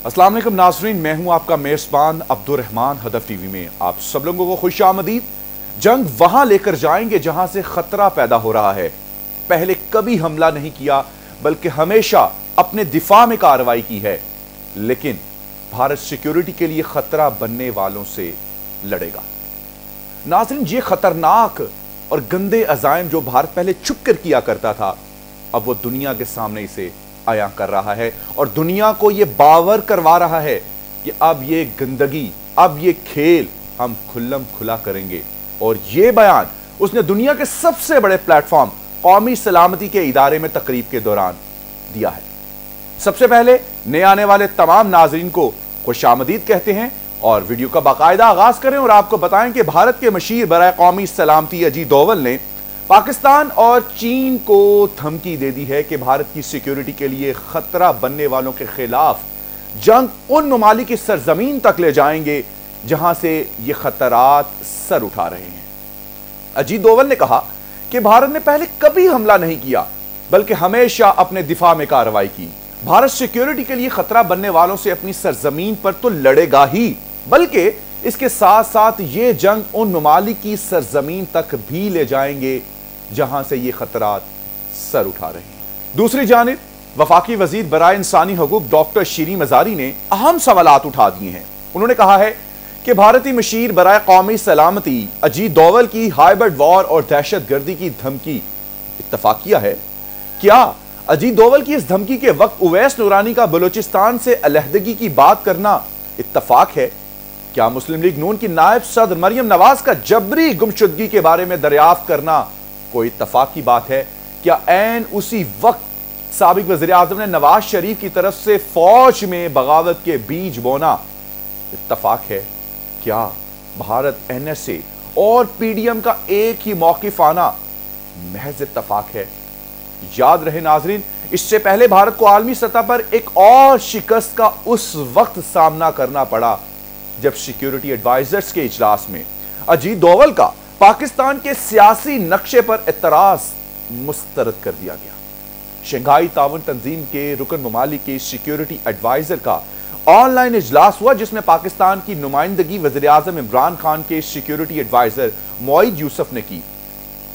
अस्सलाम वालेकुम नाज़रीन, मैं हूं आपका मेज़बान अब्दुर्रहमान। हदफ टीवी में आप सब लोगों को खुशामदीद। जंग वहां लेकर जाएंगे जहां से खतरा पैदा हो रहा है। पहले कभी हमला नहीं किया बल्कि हमेशा अपने दिफा में कार्रवाई की है, लेकिन भारत सिक्योरिटी के लिए खतरा बनने वालों से लड़ेगा। नाज़रीन, ये खतरनाक और गंदे अज़ाइम जो भारत पहले छुप कर किया करता था, अब वो दुनिया के सामने इसे आया कर रहा है और दुनिया को ये बावर करवा रहा है कि अब ये गंदगी, अब ये खेल हम खुल्लम खुला करेंगे। और ये बयान उसने दुनिया के सबसे बड़े प्लेटफॉर्म कौमी सलामती के इदारे में तकरीब के दौरान दिया है। सबसे पहले नए आने वाले तमाम नाज़रीन को खुशामदीद कहते हैं और वीडियो का बाकायदा आगाज करें और आपको बताएं कि भारत के मशीर बराए कौमी सलामती अजीत डोवल ने पाकिस्तान और चीन को धमकी दे दी है कि भारत की सिक्योरिटी के लिए खतरा बनने वालों के खिलाफ जंग उन ममालिक की सरजमीन तक ले जाएंगे जहां से ये खतरात सर उठा रहे हैं। अजीत डोवल ने कहा कि भारत ने पहले कभी हमला नहीं किया बल्कि हमेशा अपने दिफा में कार्रवाई की। भारत सिक्योरिटी के लिए खतरा बनने वालों से अपनी सरजमीन पर तो लड़ेगा ही, बल्कि इसके साथ साथ ये जंग उन ममालिक की सरजमीन तक भी ले जाएंगे जहां से ये खतरात सर उठा रहे हैं। दूसरी जानिब वफाकी वजीर बराए इंसानी हकूक डॉक्टर शीरीन मजारी ने अहम सवालात उठा दिए हैं। उन्होंने कहा है कि भारतीय मशीर बराए कौमी सलामती अजीत डोवल की हाइब्रिड वॉर और दहशत गर्दी की धमकी इत्तफाकिया है। क्या अजीत डोवल की इस धमकी के वक्त उवैस नूरानी का बलूचिस्तान से अलहदगी की बात करना इत्तफाक है? क्या मुस्लिम लीग नून की नायब सदर मरियम नवाज का जबरी गुमशुदगी के बारे में दरियाफ्त करना कोई इत्तफाक की बात है? क्या ऐन उसी वक्त साबिक वज़ीर आज़म ने नवाज शरीफ की तरफ से फौज में बगावत के बीज बोना इत्तफाक है? क्या भारत एनएसए और पीडीएम का एक ही मौकिफ आना महज इत्तफाक है? याद रहे नाजरीन, इससे पहले भारत को आलमी सतह पर एक और शिकस्त का उस वक्त सामना करना पड़ा जब सिक्योरिटी एडवाइजर्स के इजलास में अजीत डोवल का पाकिस्तान के सियासी नक्शे पर एतराज मुस्तरद कर दिया गया। शंघाई ताउन तंजीम के रुकन ममालिक के सिक्योरिटी एडवाइजर का ऑनलाइन इजलास हुआ, जिसमें पाकिस्तान की नुमाइंदगी वज़ीर आज़म इमरान खान के सिक्योरिटी एडवाइजर मोईद यूसुफ ने की।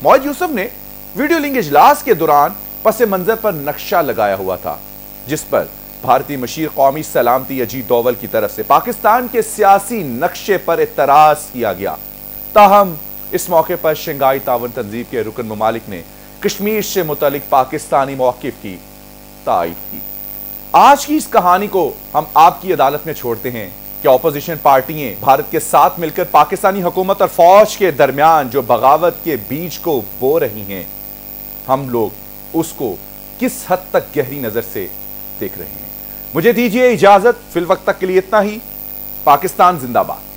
मोईद यूसुफ ने वीडियो लिंक इजलास के दौरान पस मंजर पर नक्शा लगाया हुआ था, जिस पर भारतीय मशीर कौमी सलामती अजीत डोवल की तरफ से पाकिस्तान के सियासी नक्शे पर एतराज किया गया। ताहम इस मौके पर शंघाई ताउन तंजीम के रुकन ममालिक ने कश्मीर से मुतालिक पाकिस्तानी मौक़िफ़ की तायीद की। आज की इस कहानी को हम आपकी अदालत में छोड़ते हैं कि अपोजिशन पार्टियां भारत के साथ मिलकर पाकिस्तानी हुकूमत और फौज के दरमियान जो बगावत के बीज को बो रही हैं, हम लोग उसको किस हद तक गहरी नजर से देख रहे हैं। मुझे दीजिए इजाजत, फिल वक्त तक के लिए इतना ही। पाकिस्तान जिंदाबाद।